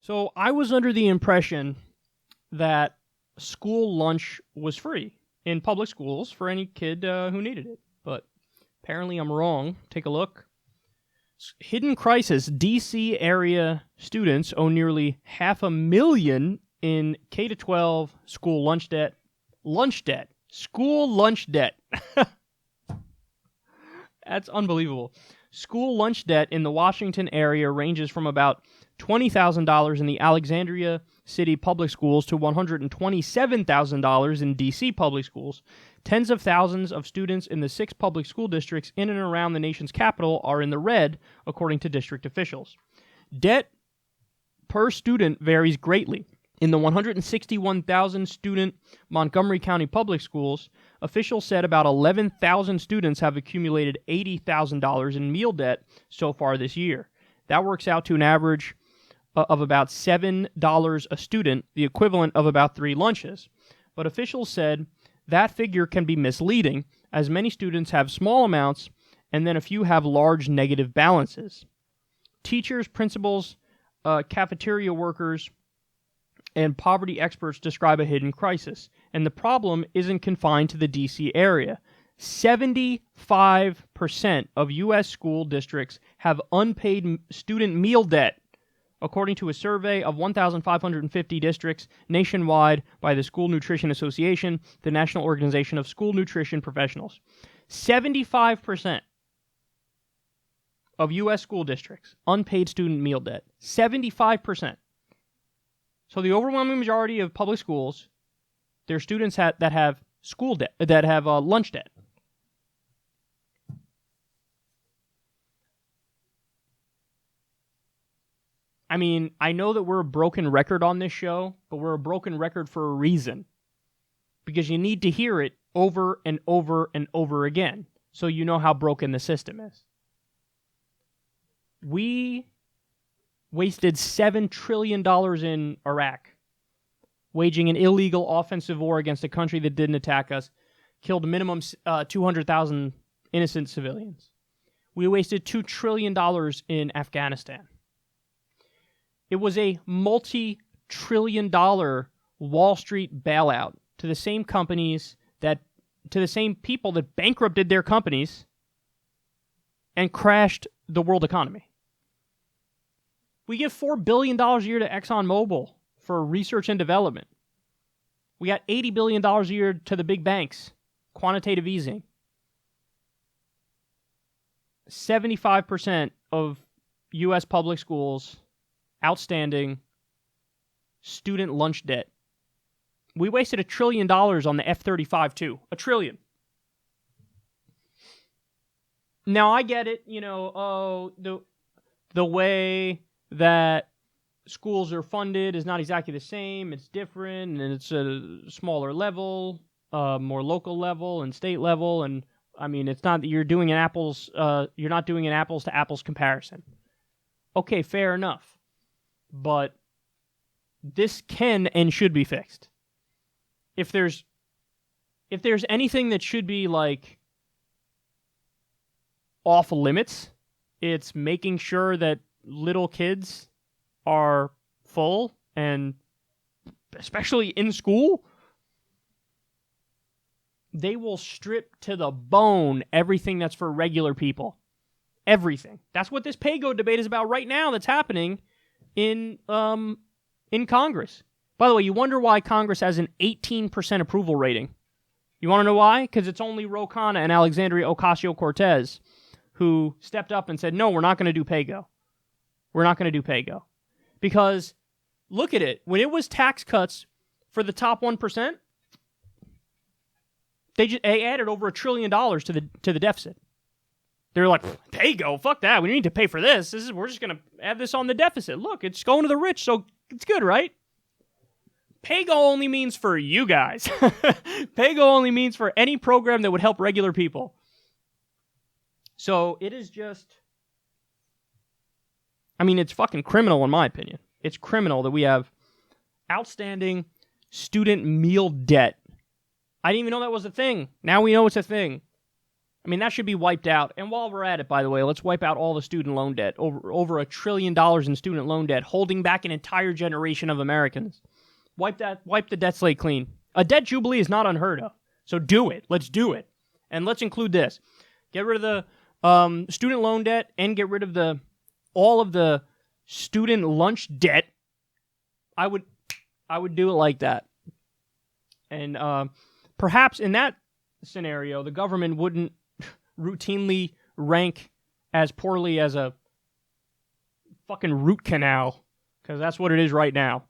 So I was under the impression that school lunch was free in public schools for any kid who needed it. But apparently I'm wrong. Take a look. Hidden crisis. D.C. area students owe nearly $500,000 in K-12 school lunch debt. Lunch debt. School lunch debt. That's unbelievable. School lunch debt in the Washington area ranges from about $20,000 in the Alexandria City public schools to $127,000 in D.C. public schools. Tens of thousands of students in the 6 public school districts in and around the nation's capital are in the red, according to district officials. Debt per student varies greatly. In the 161,000-student Montgomery County Public Schools, officials said about 11,000 students have accumulated $80,000 in meal debt so far this year. That works out to an average of about $7 a student, the equivalent of about 3 lunches. But officials said that figure can be misleading, as many students have small amounts and then a few have large negative balances. Teachers, principals, cafeteria workers, and poverty experts describe a hidden crisis, and the problem isn't confined to the D.C. area. 75% of U.S. school districts have unpaid student meal debt, according to a survey of 1,550 districts nationwide by the School Nutrition Association, the National Organization of School Nutrition Professionals. 75% of U.S. school districts, unpaid student meal debt. 75%. So the overwhelming majority of public schools, their students that have school debt, that have lunch debt. I mean, I know that we're a broken record on this show, but we're a broken record for a reason. Because you need to hear it over and over and over again, so you know how broken the system is. We wasted $7 trillion in Iraq, waging an illegal offensive war against a country that didn't attack us, killed a minimum 200,000 innocent civilians. We wasted $2 trillion in Afghanistan. It was a multi-trillion-dollar Wall Street bailout to the same companies to the same people that bankrupted their companies and crashed the world economy. We give $4 billion a year to ExxonMobil for research and development. We got $80 billion a year to the big banks, quantitative easing. 75% of U.S. public schools, outstanding student lunch debt. We wasted $1 trillion on the F-35 too. $1 trillion. Now I get it, the way that schools are funded is not exactly the same. It's different, and it's a smaller level, more local level and state level. And I mean, it's not that you're not doing an apples to apples comparison. Okay, fair enough. But this can and should be fixed. If there's anything that should be like off limits, it's making sure that little kids are full, and especially in school, they will strip to the bone everything that's for regular people. Everything. That's what this pay-go debate is about right now that's happening in Congress. By the way, you wonder why Congress has an 18% approval rating. You want to know why? Because it's only Ro Khanna and Alexandria Ocasio-Cortez who stepped up and said, no, we're not going to do pay-go. We're not going to do pay-go. Because, look at it. When it was tax cuts for the top 1%, they added over $1 trillion to the deficit. They're like, pay-go, fuck that. We need to pay for this. We're just going to add this on the deficit. Look, it's going to the rich, so it's good, right? Pay-go only means for you guys. Pay-go only means for any program that would help regular people. So it is just... I mean, it's fucking criminal in my opinion. It's criminal that we have outstanding student meal debt. I didn't even know that was a thing. Now we know it's a thing. I mean, that should be wiped out. And while we're at it, by the way, let's wipe out all the student loan debt. Over $1 trillion in student loan debt, holding back an entire generation of Americans. Wipe the debt slate clean. A debt jubilee is not unheard of. So do it. Let's do it. And let's include this. Get rid of the student loan debt and get rid of all of the student lunch debt. I would do it like that. And perhaps in that scenario, the government wouldn't routinely rank as poorly as a fucking root canal, because that's what it is right now.